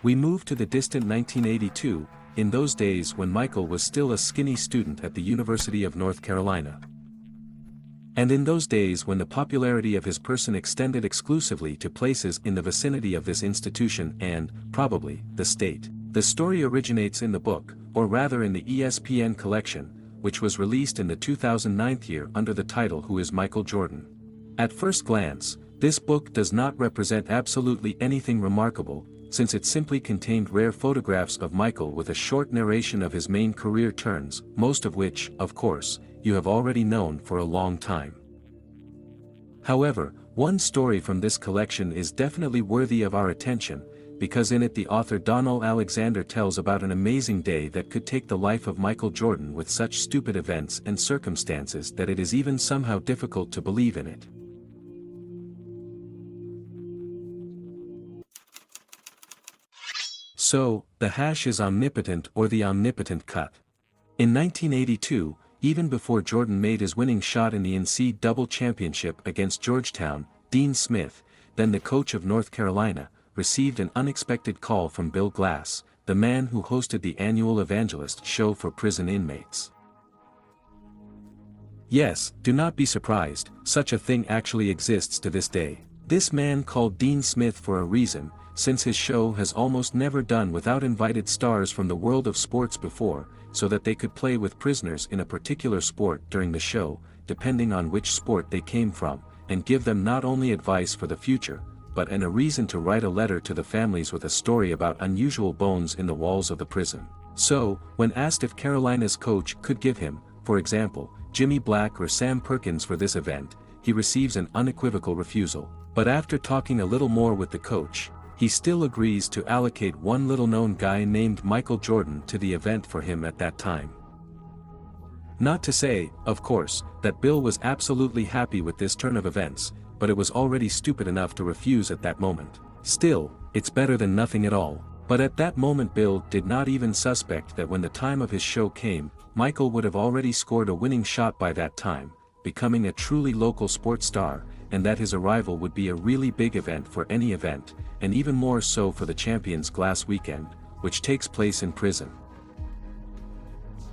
We move to the distant 1982, in those days when Michael was still a skinny student at the University of North Carolina. And in those days when the popularity of his person extended exclusively to places in the vicinity of this institution and, probably, the state. The story originates in the book, or rather in the ESPN collection, which was released in the 2009 year under the title Who is Michael Jordan? At first glance, this book does not represent absolutely anything remarkable, since it simply contained rare photographs of Michael with a short narration of his main career turns, most of which, of course, you have already known for a long time. However, one story from this collection is definitely worthy of our attention, because in it the author Donald Alexander tells about an amazing day that could take the life of Michael Jordan with such stupid events and circumstances that it is even somehow difficult to believe in it. So, the hash is omnipotent or the omnipotent cut. In 1982, even before Jordan made his winning shot in the NCAA championship against Georgetown, Dean Smith, then the coach of North Carolina, received an unexpected call from Bill Glass, the man who hosted the annual evangelist show for prison inmates. Yes, do not be surprised, such a thing actually exists to this day. This man called Dean Smith for a reason, since his show has almost never done without invited stars from the world of sports before, so that they could play with prisoners in a particular sport during the show, depending on which sport they came from, and give them not only advice for the future, but a reason to write a letter to the families with a story about unusual bones in the walls of the prison. So, when asked if Carolina's coach could give him, for example, Jimmy Black or Sam Perkins for this event, he receives an unequivocal refusal. But after talking a little more with the coach, he still agrees to allocate one little-known guy named Michael Jordan to the event for him at that time. Not to say, of course, that Bill was absolutely happy with this turn of events, but it was already stupid enough to refuse at that moment. Still, it's better than nothing at all. But at that moment Bill did not even suspect that when the time of his show came, Michael would have already scored a winning shot by that time, becoming a truly local sports star, and that his arrival would be a really big event for any event, and even more so for the Champions Glass weekend, which takes place in prison.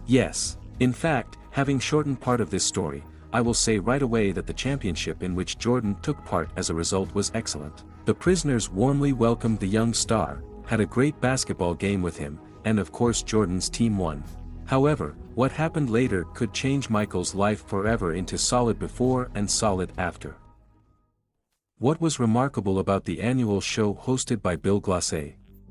Yes, in fact, having shortened part of this story, I will say right away that the championship in which Jordan took part as a result was excellent. The prisoners warmly welcomed the young star, had a great basketball game with him, and of course Jordan's team won. However, what happened later could change Michael's life forever into solid before and solid after. What was remarkable about the annual show hosted by Bill Glass?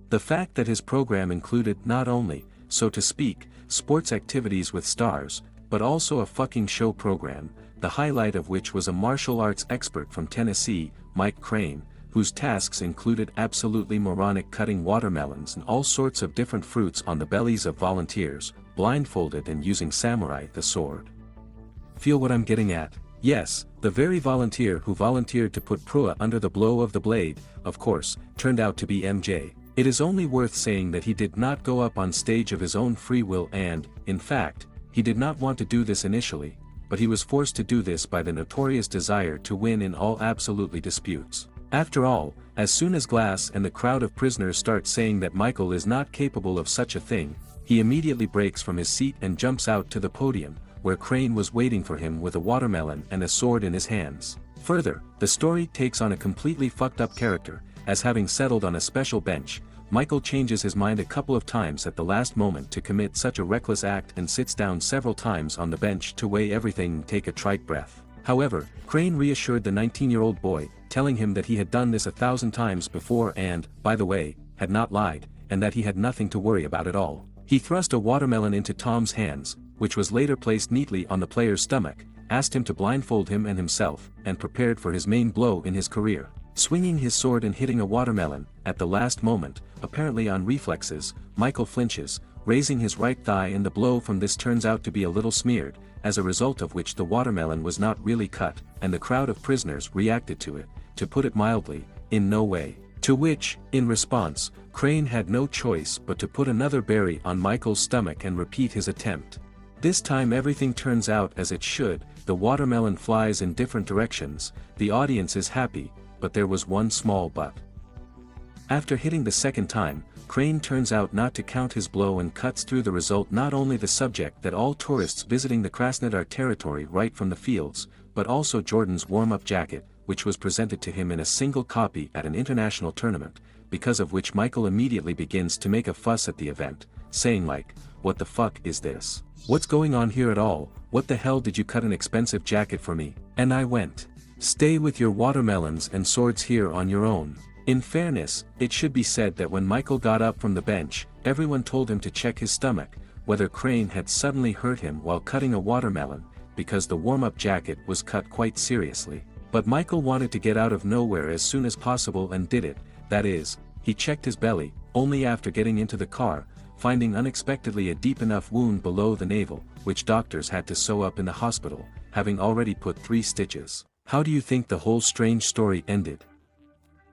The fact that his program included not only, so to speak, sports activities with stars, but also a fucking show program, the highlight of which was a martial arts expert from Tennessee, Mike Crane, whose tasks included absolutely moronic cutting watermelons and all sorts of different fruits on the bellies of volunteers, blindfolded and using samurai the sword. Feel what I'm getting at? Yes, the very volunteer who volunteered to put Prua under the blow of the blade, of course, turned out to be MJ. It is only worth saying that he did not go up on stage of his own free will and, in fact, he did not want to do this initially, but he was forced to do this by the notorious desire to win in all absolutely disputes. After all, as soon as Glass and the crowd of prisoners start saying that Michael is not capable of such a thing, he immediately breaks from his seat and jumps out to the podium, where Crane was waiting for him with a watermelon and a sword in his hands. Further, the story takes on a completely fucked up character, as having settled on a special bench, Michael changes his mind a couple of times at the last moment to commit such a reckless act and sits down several times on the bench to weigh everything and take a trite breath. However, Crane reassured the 19-year-old boy, telling him that he had done this 1,000 times before and, by the way, had not lied, and that he had nothing to worry about at all. He thrust a watermelon into Tom's hands, which was later placed neatly on the player's stomach, asked him to blindfold him and himself, and prepared for his main blow in his career. Swinging his sword and hitting a watermelon, at the last moment, apparently on reflexes, Michael flinches, raising his right thigh, and the blow from this turns out to be a little smeared, as a result of which the watermelon was not really cut, and the crowd of prisoners reacted to it, to put it mildly, in no way. To which, in response, Crane had no choice but to put another berry on Michael's stomach and repeat his attempt. This time everything turns out as it should, the watermelon flies in different directions, the audience is happy, but there was one small but. After hitting the second time, Crane turns out not to count his blow and cuts through the result not only the subject that all tourists visiting the Krasnodar territory right from the fields, but also Jordan's warm-up jacket, which was presented to him in a single copy at an international tournament, because of which Michael immediately begins to make a fuss at the event, saying like, "What the fuck is this? What's going on here at all? What the hell did you cut an expensive jacket for me?" And I went, "Stay with your watermelons and swords here on your own." In fairness, it should be said that when Michael got up from the bench, everyone told him to check his stomach, whether Crane had suddenly hurt him while cutting a watermelon, because the warm-up jacket was cut quite seriously. But Michael wanted to get out of nowhere as soon as possible and did it, that is, he checked his belly, only after getting into the car, finding unexpectedly a deep enough wound below the navel, which doctors had to sew up in the hospital, having already put 3 stitches. How do you think the whole strange story ended?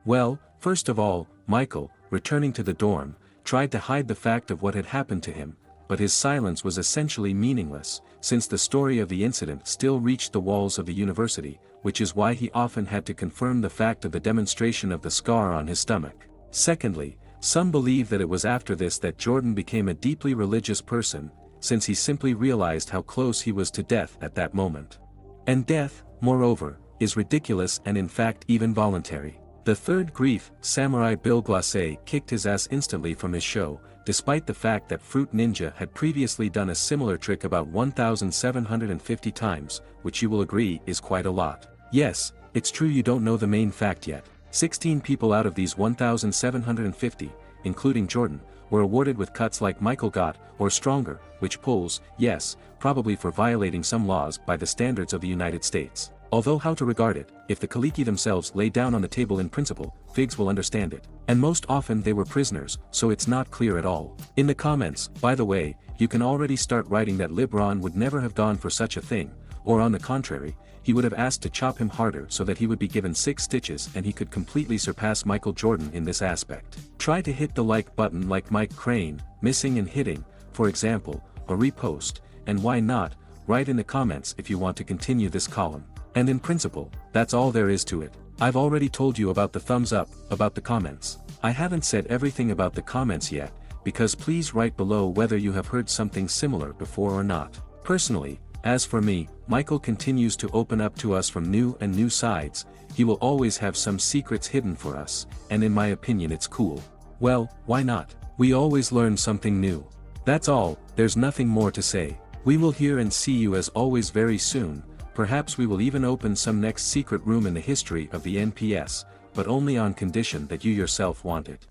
Well, first of all, Michael, returning to the dorm, tried to hide the fact of what had happened to him, but his silence was essentially meaningless, since the story of the incident still reached the walls of the university, which is why he often had to confirm the fact of the demonstration of the scar on his stomach. Secondly, some believe that it was after this that Jordan became a deeply religious person, since he simply realized how close he was to death at that moment. And death, moreover, is ridiculous and in fact even voluntary. The third grief, Samurai Bill Glacé kicked his ass instantly from his show, despite the fact that Fruit Ninja had previously done a similar trick about 1,750 times, which you will agree is quite a lot. Yes, it's true you don't know the main fact yet. 16 people out of these 1,750, including Jordan, were awarded with cuts like Michael got, or stronger, which pulls, yes, probably for violating some laws by the standards of the United States. Although how to regard it, if the Kaliki themselves lay down on the table in principle, Figs will understand it. And most often they were prisoners, so it's not clear at all. In the comments, by the way, you can already start writing that LeBron would never have gone for such a thing, or on the contrary, he would have asked to chop him harder so that he would be given 6 stitches and he could completely surpass Michael Jordan in this aspect. Try to hit the like button like Mike Crane, missing and hitting, for example, or repost, and why not, write in the comments if you want to continue this column. And in principle, that's all there is to it. I've already told you about the thumbs up, about the comments. I haven't said everything about the comments yet, because please write below whether you have heard something similar before or not. Personally, as for me, Michael continues to open up to us from new sides, he will always have some secrets hidden for us, and in my opinion it's cool. Well, why not? We always learn something new. That's all, there's nothing more to say. We will hear and see you as always very soon. Perhaps we will even open some next secret room in the history of the NPS, but only on condition that you yourself want it.